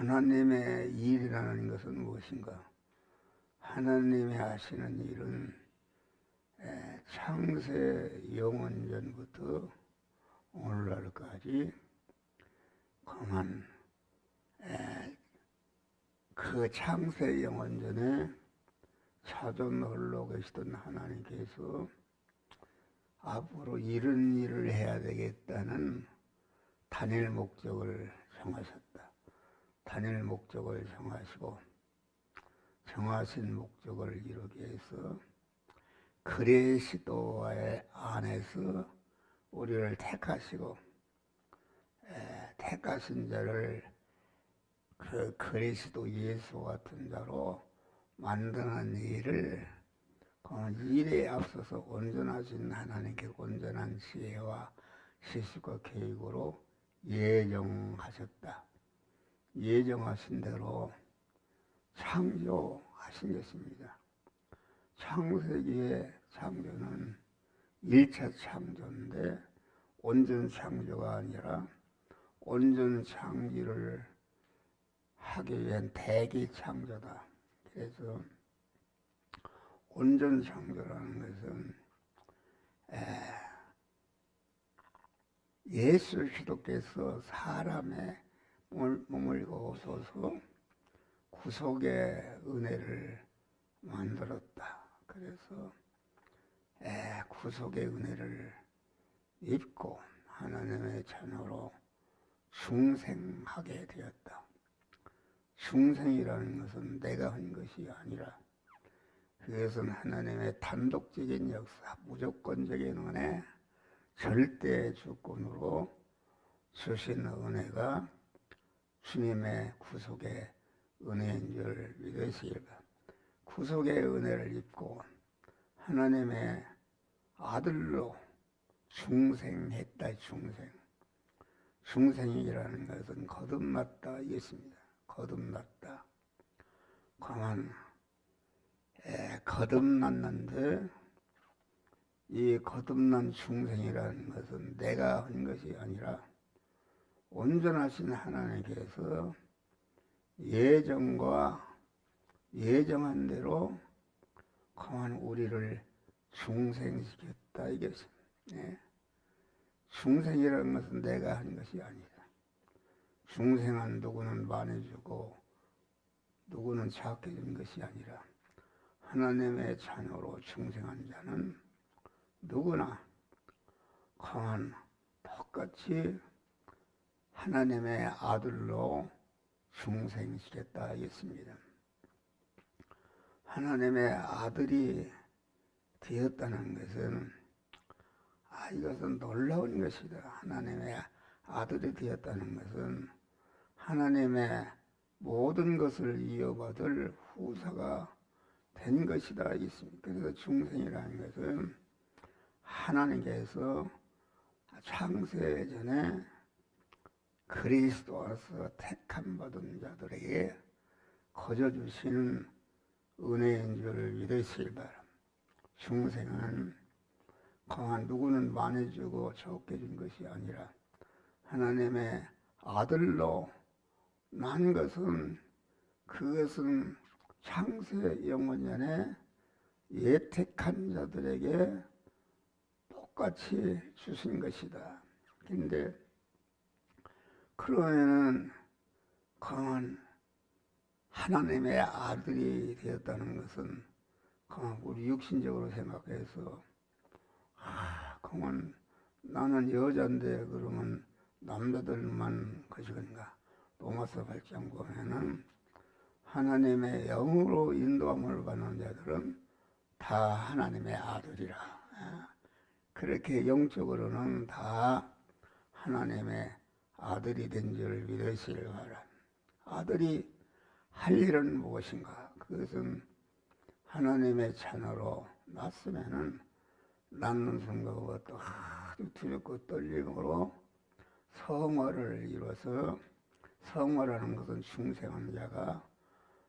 하나님의 일이라는 것은 무엇인가? 하나님이 하시는 일은 창세 영원전부터 오늘날까지 그만 그 창세 영원전에 사전 홀로 계시던 하나님께서 앞으로 이런 일을 해야 되겠다는 단일 목적을 정하셨다. 단일 목적을 정하시고 정하신 목적을 이루기 위해서 그리스도의 안에서 우리를 택하시고 택하신 자를 그 그리스도 예수 같은 자로 만드는 일을 그 일에 앞서서 온전하신 하나님께 온전한 지혜와 지식과 계획으로 예정하셨다. 예정하신 대로 창조하신 것입니다. 창세기의 창조는 1차 창조인데 온전 창조가 아니라 온전 창조를 하기 위한 대기 창조다. 그래서 온전 창조라는 것은 예수 그리스도께서 사람의 몸을 입으셔서 구속의 은혜를 만들었다. 그래서 구속의 은혜를 입고 하나님의 자녀로 중생하게 되었다. 중생이라는 것은 내가 한 것이 아니라 그것은 하나님의 단독적인 역사, 무조건적인 은혜, 절대 주권으로 주신 은혜가 주님의 구속의 은혜인 줄 믿으시길 바랍니다. 구속의 은혜를 입고 하나님의 아들로 중생했다. 중생이라는 것은 거듭났다 이것입니다. 거듭났다. 그만 거듭났는데 이 거듭난 중생이라는 것은 내가 한 것이 아니라 온전하신 하나님께서 예정한 대로 그만 우리를 중생시켰다 이것입니다. 중생이라는 것은 내가 한 것이 아니라 중생한 누구는 많아지고 누구는 작게진 것이 아니라 하나님의 자녀로 중생한 자는 누구나 그만 똑같이 하나님의 아들로 중생시켰다 하겠습니다. 하나님의 아들이 되었다는 것은 이것은 놀라운 것이다. 하나님의 아들이 되었다는 것은 하나님의 모든 것을 이어받을 후사가 된 것이다 있습니다. 그래서 중생이라는 것은 하나님께서 창세 전에 그리스도로서 택함 받은 자들에게 거저 주시는 은혜인 줄 믿으시길 바랍니다. 중생은 그만 누구는 많이 주고 적게 준 것이 아니라 하나님의 아들로 난 것은 그것은 창세 영원전에 예택한 자들에게 똑같이 주신 것이다. 근데 그러면은 그만 하나님의 아들이 되었다는 것은 그만 우리 육신적으로 생각해서 그만 나는 여자인데 그러면 남자들만 것이건가? 로마서 8장 보면은 하나님의 영으로 인도함을 받는 자들은 다 하나님의 아들이라. 그렇게 영적으로는 다 하나님의 아들이 된 줄 믿으시길 바랍니다. 아들이 할 일은 무엇인가? 그것은 하나님의 자녀로 낳았으면은 낳는 순간부터 아주 두렵고 떨림으로 성화를 이뤄서 성화라는 것은 중생한 자가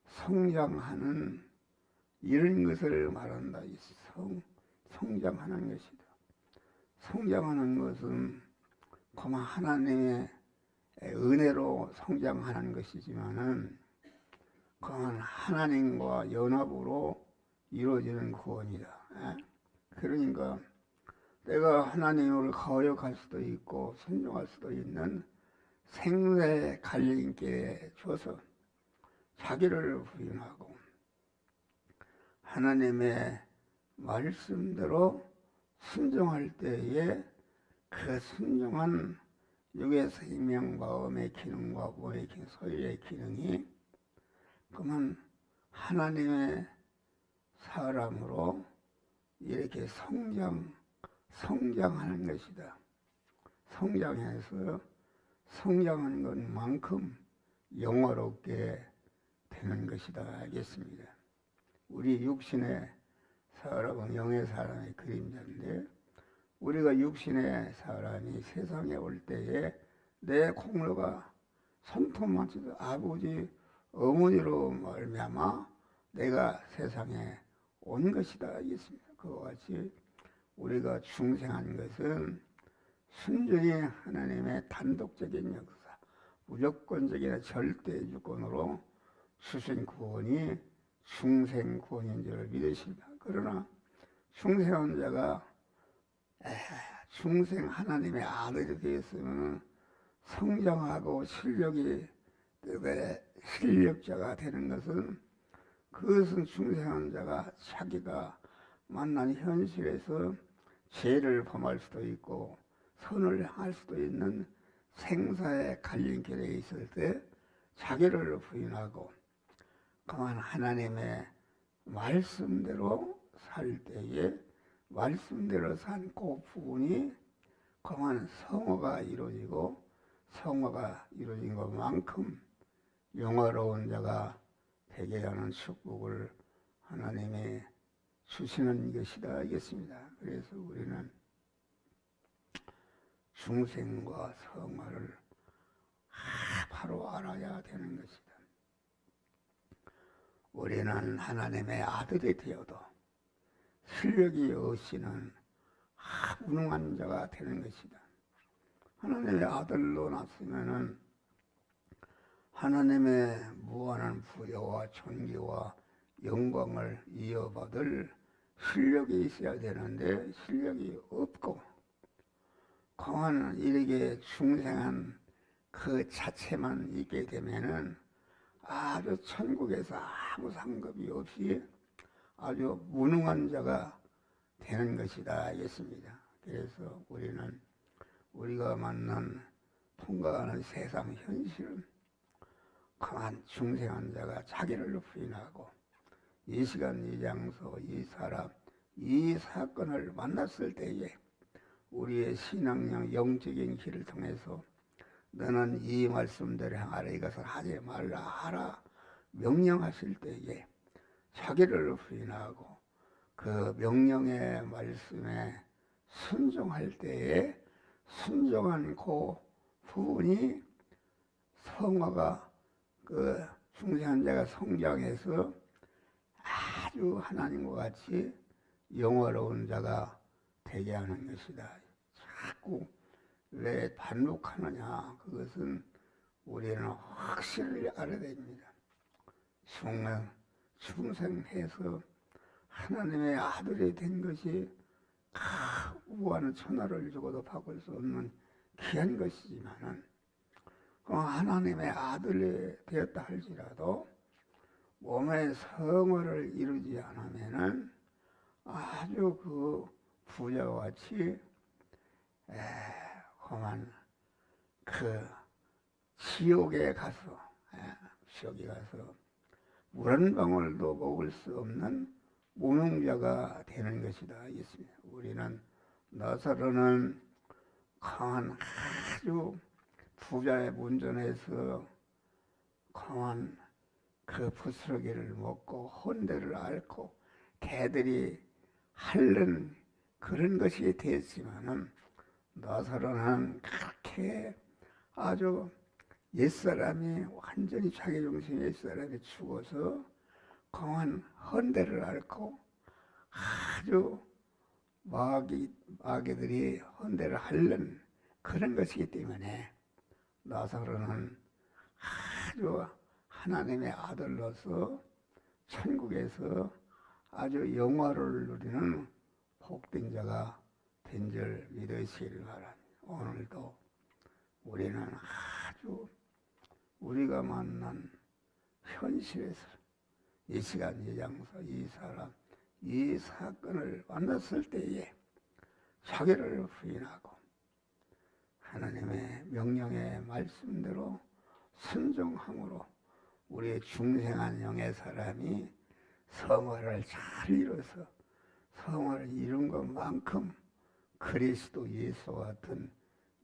성장하는 이런 것을 말한다. 성장하는 것이다. 성장하는 것은 그만 하나님의 은혜로 성장하는 것이지만은 그건 하나님과 연합으로 이루어지는 구원이다. 그러니까 내가 하나님을 거역할 수도 있고 순종할 수도 있는 생사의 갈림길에 줘서 자기를 부인하고 하나님의 말씀대로 순종할 때에 그 순종한 육의 생명, 마음의 기능과 몸의 기능, 소유의 기능이 그러면 하나님의 사람으로 이렇게 성장하는 것이다. 성장해서 성장하는 것만큼 영화롭게 되는 것이다 하겠습니다. 우리 육신의 사람은 영의 사람의 그림자인데 우리가 육신의 사람이 세상에 올 때에 내 공로가 손톱만치도 아버지 어머니로 말미암아 내가 세상에 온 것이다 하겠습니다. 그와 같이 우리가 중생한 것은 순전히 하나님의 단독적인 역사, 무조건적인 절대 주권으로 주신 구원이 중생 구원인 줄 믿으십니다. 그러나 중생한 자가 중생 하나님의 아들이 되었으면 성장하고 실력자가 되는 것은 그것은 중생한 자가 자기가 만난 현실에서 죄를 범할 수도 있고 선을 향할 수도 있는 생사의 갈림길에 있을 때 자기를 부인하고 그만 하나님의 말씀대로 살 때에 말씀대로 산 그 부분이 그만 성화가 이루어지고 성화가 이루어진 것만큼 영화로운 자가 되게 하는 축복을 하나님이 주시는 것이다 하겠습니다. 그래서 우리는 중생과 성화를 바로 알아야 되는 것이다. 우리는 하나님의 아들이 되어도 실력이 없이는 무능한 자가 되는 것이다. 하나님의 아들로 났으면은 하나님의 무한한 부여와 존귀와 영광을 이어받을 실력이 있어야 되는데 실력이 없고 그만 이렇게 중생한 그 자체만 있게 되면은 아주 천국에서 아무 상급이 없이 아주 무능한 자가 되는 것이다 하겠습니다. 그래서 우리는 우리가 만난 통과하는 세상 현실은 강한 중생한 자가 자기를 부인하고 이 시간 이 장소 이 사람 이 사건을 만났을 때에 우리의 신앙력 영적인 길을 통해서 너는 이 말씀대로 행하라 이것을 하지 말라 하라 명령하실 때에 자기를 부인하고 그 명령의 말씀에 순종할 때에 순종한 그 부분이 성화가 그 중생한 자가 성장해서 아주 하나님과 같이 영화로운 자가 되게 하는 것이다. 자꾸 왜 반복하느냐? 그것은 우리는 확실히 알아야 됩니다. 중생해서 하나님의 아들이 된 것이 무한한 천하를 주고도 바꿀 수 없는 귀한 것이지만은 하나님의 아들이 되었다 할지라도 몸의 성화를 이루지 않으면은 아주 그 부자와 같이 험한 그 지옥에 가서 물 한 방울도 먹을 수 없는 무명자가 되는 것이다 했습니다. 우리는 나사로는 강한 아주 부자의 문전에서 강한 그 부스러기를 먹고 혼대를 앓고 개들이 핥는 그런 것이 됐지만은 나사로는 그렇게 아주 옛사람이 완전히 자기 중심의 옛사람이 죽어서 강한 헌대를 앓고 아주 마귀들이 헌대를 핥는 그런 것이기 때문에 나사로는 아주 하나님의 아들로서 천국에서 아주 영화를 누리는 복된 자가 된 줄 믿으시길 바랍니다. 오늘도 우리는 아주 우리가 만난 현실에서 이 시간, 이 장소, 이 사람, 이 사건을 만났을 때에 자기를 부인하고 하나님의 명령의 말씀대로 순종함으로 우리의 중생한 영의 사람이 성화를 잘 이뤄서 성화를 이룬 것만큼 그리스도 예수와 같은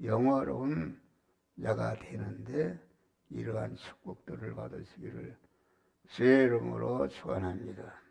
영화로운 자가 되는데 이러한 축복들을 받으시기를 주의 이름으로 축원합니다.